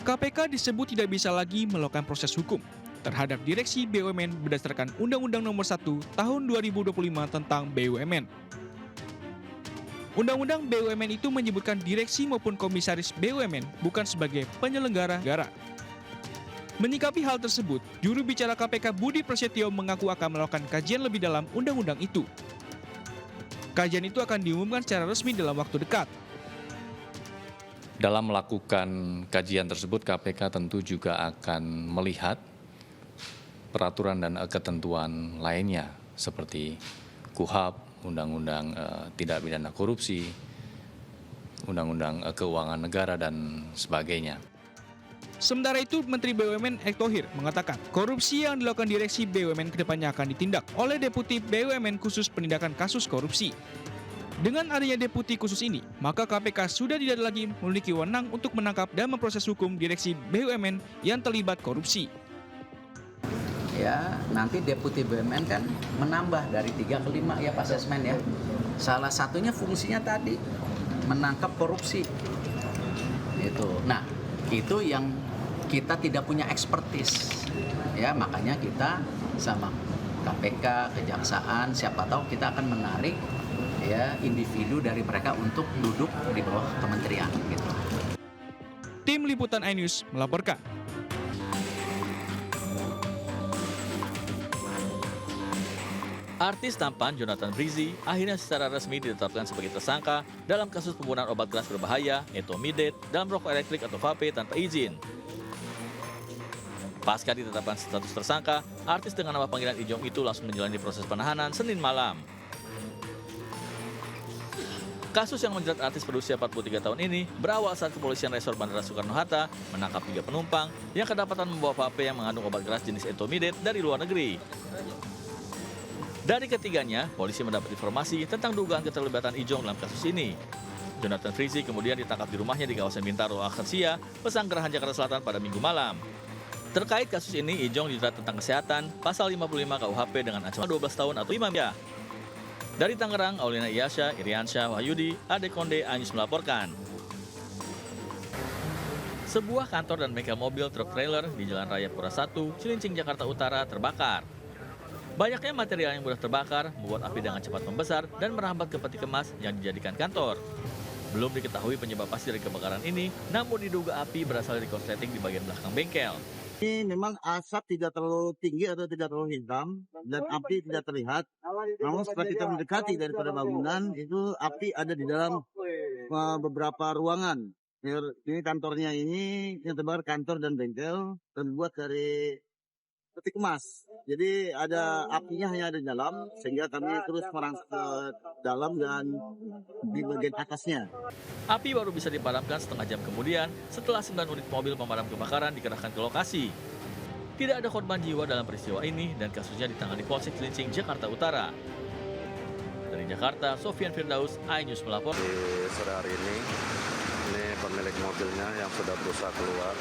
KPK disebut tidak bisa lagi melakukan proses hukum terhadap direksi BUMN berdasarkan Undang-Undang Nomor 1 Tahun 2025 tentang BUMN. Undang-Undang BUMN itu menyebutkan direksi maupun komisaris BUMN bukan sebagai penyelenggara negara. Menyikapi hal tersebut, juru bicara KPK Budi Prasetyo mengaku akan melakukan kajian lebih dalam undang-undang itu. Kajian itu akan diumumkan secara resmi dalam waktu dekat. Dalam melakukan kajian tersebut, KPK tentu juga akan melihat peraturan dan ketentuan lainnya seperti KUHP, Undang-Undang Tidak Pidana Korupsi, Undang-Undang Keuangan Negara, dan sebagainya. Sementara itu, Menteri BUMN Erick Thohir mengatakan korupsi yang dilakukan direksi BUMN kedepannya akan ditindak oleh Deputi BUMN khusus penindakan kasus korupsi. Dengan adanya deputi khusus ini, maka KPK sudah tidak lagi memiliki wewenang untuk menangkap dan memproses hukum direksi BUMN yang terlibat korupsi. Ya, nanti deputi BUMN kan menambah dari 3 ke 5 ya Pak Sesmen ya. Salah satunya fungsinya tadi menangkap korupsi. Itu. Nah, itu yang kita tidak punya ekspertis. Ya, makanya kita sama KPK, Kejaksaan, siapa tahu kita akan menarik ya individu dari mereka untuk duduk di bawah kementerian gitu. Tim Liputan iNews melaporkan. Artis tampan Jonathan Frizzy akhirnya secara resmi ditetapkan sebagai tersangka dalam kasus penggunaan obat keras berbahaya ethylene dalam rokok elektrik atau vape tanpa izin. Pasca ditetapkan status tersangka, artis dengan nama panggilan Ijong itu langsung menjalani proses penahanan Senin malam. Kasus yang menjerat artis berusia 43 tahun ini berawal saat kepolisian Resor Bandara Soekarno-Hatta menangkap 3 penumpang yang kedapatan membawa vape yang mengandung obat keras jenis ethylene dari luar negeri. Dari ketiganya, polisi mendapat informasi tentang dugaan keterlibatan Ijong dalam kasus ini. Jonathan Frizzy kemudian ditangkap di rumahnya di kawasan Bintaro Acacia, Pesanggerahan, Jakarta Selatan pada Minggu malam. Terkait kasus ini, Ijong dijerat tentang kesehatan, pasal 55 KUHP dengan ancaman 12 tahun atau 5 tahun. Dari Tangerang, Aulina Iyasha, Iriansyah Wahyudi, Ade Konde, iNews melaporkan. Sebuah kantor dan bengkel mobil truk trailer di Jalan Raya Pura 1, Cilincing, Jakarta Utara terbakar. Banyaknya material yang mudah terbakar membuat api dengan cepat membesar dan merambat ke peti kemas yang dijadikan kantor. Belum diketahui penyebab pasti dari kebakaran ini, namun diduga api berasal dari korsleting di bagian belakang bengkel. Ini memang asap tidak terlalu tinggi atau tidak terlalu hitam dan api tidak terlihat. Namun setelah kita mendekati daripada bangunan, itu api ada di dalam beberapa ruangan. Ini kantornya ini yang terbakar kantor dan bengkel terbuat dari peti kemas. Jadi ada apinya hanya ada di dalam, sehingga kami terus merangsek ke dalam dan di bagian atasnya. Api baru bisa dipadamkan setengah jam kemudian setelah 9 unit mobil pemadam kebakaran dikerahkan ke lokasi. Tidak ada korban jiwa dalam peristiwa ini dan kasusnya ditangani Polsek Cilincing, Jakarta Utara. Dari Jakarta, Sofian Firdaus, iNews melapor. Di sore hari ini pemilik mobilnya yang sudah berusaha keluar.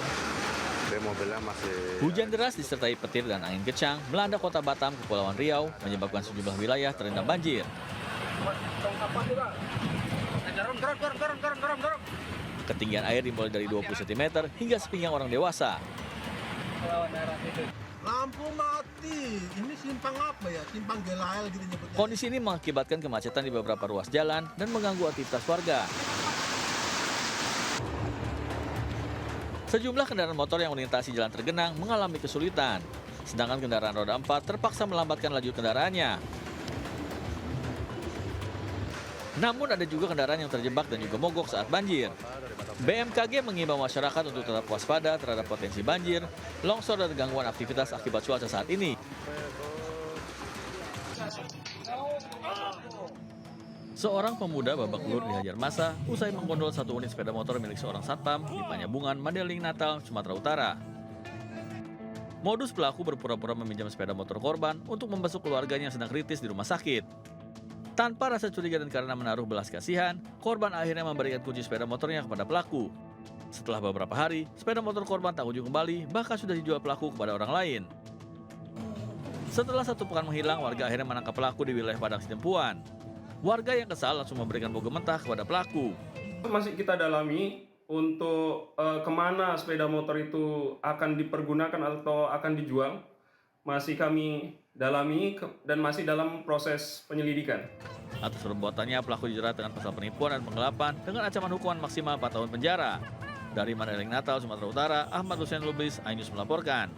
Mobilnya masih... Hujan deras disertai petir dan angin kencang melanda kota Batam, Kepulauan Riau, menyebabkan sejumlah wilayah terendam banjir. Ketinggian air dimulai dari 20 cm hingga sepinggang orang dewasa. Lampu mati, ini simpang apa ya? Simpang Gelael gitu nyebutnya. Kondisi ini mengakibatkan kemacetan di beberapa ruas jalan dan mengganggu aktivitas warga. Sejumlah kendaraan motor yang melintasi jalan tergenang mengalami kesulitan, sedangkan kendaraan roda 4 terpaksa melambatkan laju kendaraannya. Namun ada juga kendaraan yang terjebak dan juga mogok saat banjir. BMKG mengimbau masyarakat untuk tetap waspada terhadap potensi banjir, longsor dan gangguan aktivitas akibat cuaca saat ini. Seorang pemuda babak belur dihajar massa usai menggondol satu unit sepeda motor milik seorang satpam di Panyabungan, Mandailing, Natal, Sumatera Utara. Modus pelaku berpura-pura meminjam sepeda motor korban untuk membesuk keluarganya yang sedang kritis di rumah sakit. Tanpa rasa curiga dan karena menaruh belas kasihan, korban akhirnya memberikan kunci sepeda motornya kepada pelaku. Setelah beberapa hari, sepeda motor korban tak kunjung kembali, bahkan sudah dijual pelaku kepada orang lain. Setelah 1 pekan menghilang, warga akhirnya menangkap pelaku di wilayah Padang Sidempuan. Warga yang kesal langsung memberikan bogem mentah kepada pelaku. Masih kita dalami untuk kemana sepeda motor itu akan dipergunakan atau akan dijual masih kami dalami dan masih dalam proses penyelidikan. Atas perbuatannya, pelaku dijerat dengan pasal penipuan dan penggelapan dengan ancaman hukuman maksimal 4 tahun penjara. Dari Mandailing Natal, Sumatera Utara, Ahmad Hussein Lubis, iNews melaporkan.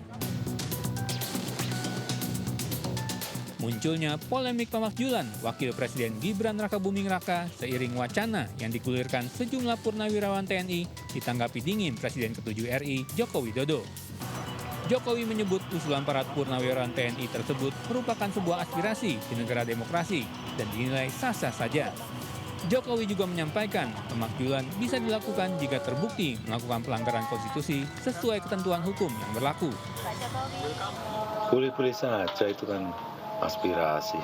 Munculnya polemik pemakjulan Wakil Presiden Gibran Rakabuming Raka seiring wacana yang digulirkan sejumlah purnawirawan TNI ditanggapi dingin Presiden ke-7 RI Joko Widodo. Jokowi menyebut usulan para purnawirawan TNI tersebut merupakan sebuah aspirasi di negara demokrasi dan dinilai sah-sah saja. Jokowi juga menyampaikan pemakjulan bisa dilakukan jika terbukti melakukan pelanggaran konstitusi sesuai ketentuan hukum yang berlaku. Boleh-boleh saja, itu kan aspirasi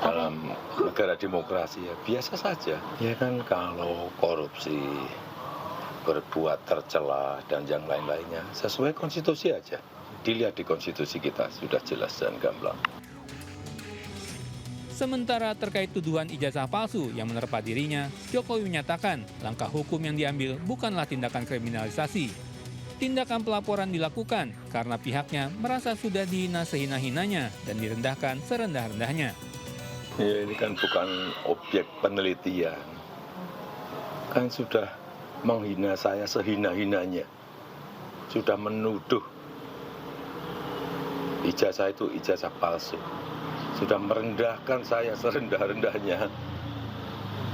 dalam negara demokrasi, ya biasa saja. Ya kan, kalau korupsi, berbuat tercela dan yang lain-lainnya sesuai konstitusi aja. Dilihat di konstitusi kita sudah jelas dan gamblang. Sementara terkait tuduhan ijazah palsu yang menerpa dirinya, Jokowi menyatakan langkah hukum yang diambil bukanlah tindakan kriminalisasi. Tindakan pelaporan dilakukan karena pihaknya merasa sudah dihina sehina-hinanya dan direndahkan serendah-rendahnya. Ya, ini kan bukan objek penelitian. Kan sudah menghina saya sehina-hinanya. Sudah menuduh ijazah itu ijazah palsu. Sudah merendahkan saya serendah-rendahnya.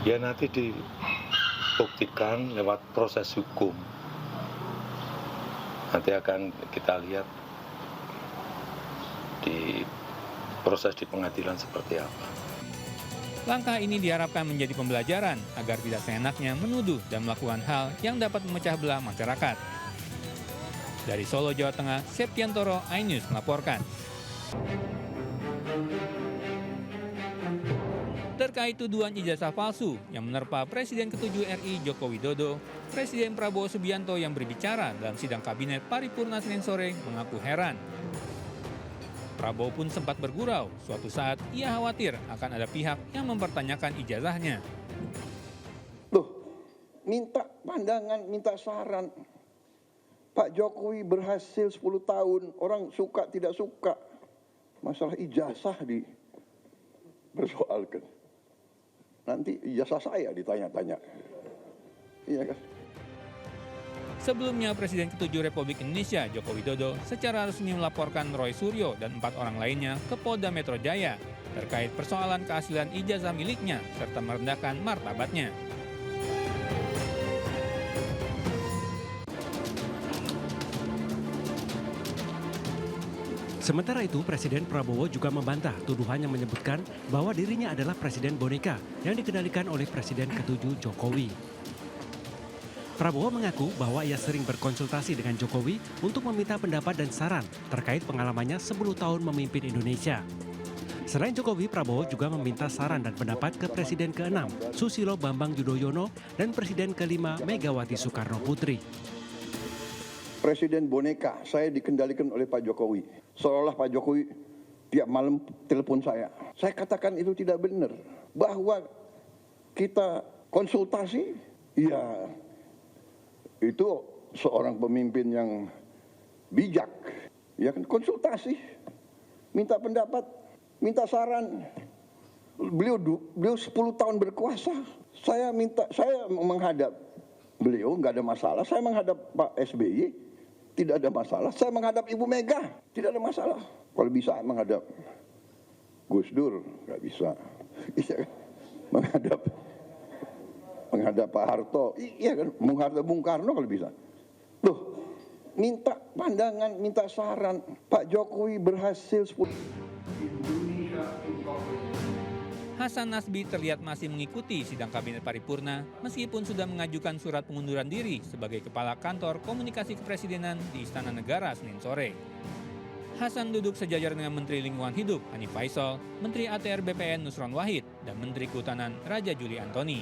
Ya nanti dibuktikan lewat proses hukum. Nanti akan kita lihat di proses di pengadilan seperti apa. Langkah ini diharapkan menjadi pembelajaran agar tidak seenaknya menuduh dan melakukan hal yang dapat memecah belah masyarakat. Dari Solo, Jawa Tengah, Septiantoro, iNews melaporkan. Terkait tuduhan ijazah palsu yang menerpa Presiden ke-7 RI Joko Widodo, Presiden Prabowo Subianto yang berbicara dalam sidang kabinet paripurna Senin sore mengaku heran. Prabowo pun sempat bergurau, suatu saat ia khawatir akan ada pihak yang mempertanyakan ijazahnya. Loh, minta pandangan, minta saran. Pak Jokowi berhasil 10 tahun, orang suka tidak suka. Masalah ijazah dipersoalkan. Nanti ijazah saya ditanya-tanya. Iya kan? Sebelumnya, Presiden ke-7 Republik Indonesia Joko Widodo secara resmi melaporkan Roy Suryo dan 4 orang lainnya ke Polda Metro Jaya terkait persoalan keaslian ijazah miliknya serta merendahkan martabatnya. Sementara itu, Presiden Prabowo juga membantah tuduhan yang menyebutkan bahwa dirinya adalah Presiden boneka yang dikendalikan oleh Presiden ke-7 Jokowi. Prabowo mengaku bahwa ia sering berkonsultasi dengan Jokowi untuk meminta pendapat dan saran terkait pengalamannya 10 tahun memimpin Indonesia. Selain Jokowi, Prabowo juga meminta saran dan pendapat ke Presiden ke-6 Susilo Bambang Yudhoyono dan Presiden ke-5 Megawati Soekarno Putri. Presiden boneka, saya dikendalikan oleh Pak Jokowi. Seolah Pak Jokowi tiap malam telepon saya. Saya katakan itu tidak benar. Bahwa kita konsultasi, ya itu seorang pemimpin yang bijak. Ya kan, konsultasi, minta pendapat, minta saran. Beliau 10 tahun berkuasa. Saya menghadap beliau, nggak ada masalah. Saya menghadap Pak SBY, tidak ada masalah. Saya menghadap Ibu Mega, tidak ada masalah. Kalau bisa menghadap Gus Dur, nggak bisa. menghadap Pak Harto, iya kan, menghadap Bung Karno kalau bisa. Loh, minta pandangan, minta saran. Pak Jokowi berhasil 10. Hasan Nasbi terlihat masih mengikuti sidang kabinet paripurna meskipun sudah mengajukan surat pengunduran diri sebagai Kepala Kantor Komunikasi Kepresidenan di Istana Negara Senin sore. Hasan duduk sejajar dengan Menteri Lingkungan Hidup Hanif Faisal, Menteri ATR BPN Nusron Wahid, dan Menteri Kehutanan Raja Juli Antoni.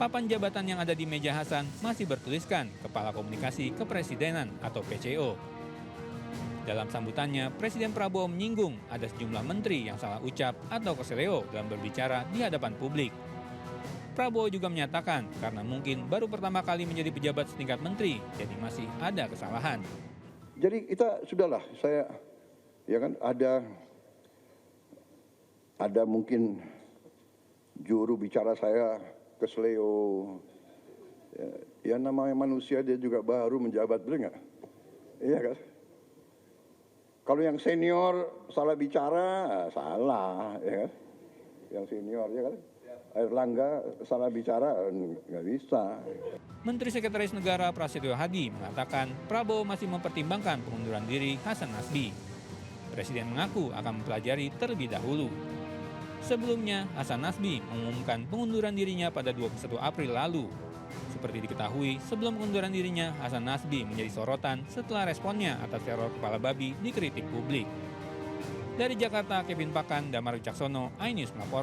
Papan jabatan yang ada di meja Hasan masih bertuliskan Kepala Komunikasi Kepresidenan atau PCO. Dalam sambutannya, Presiden Prabowo menyinggung ada sejumlah menteri yang salah ucap atau keseleo dalam berbicara di hadapan publik. Prabowo juga menyatakan karena mungkin baru pertama kali menjadi pejabat setingkat menteri, jadi masih ada kesalahan. Jadi kita sudahlah, saya ya kan ada mungkin juru bicara saya kesleo. Ya namanya manusia, dia juga baru menjabat, betul nggak? Iya kan? Kalau yang senior salah bicara, salah, ya kan? Yang senior, ya kan? Erlangga salah bicara, nggak bisa. Menteri Sekretaris Negara Prasetyo Hadi mengatakan Prabowo masih mempertimbangkan pengunduran diri Hasan Nasbi. Presiden mengaku akan mempelajari terlebih dahulu. Sebelumnya, Hasan Nasbi mengumumkan pengunduran dirinya pada 21 April lalu. Seperti diketahui, sebelum pengunduran dirinya, Hasan Nasbi menjadi sorotan setelah responnya atas teror kepala babi dikritik publik. Dari Jakarta, Kevin Pakan, Damar Wicaksono, iNews melaporkan.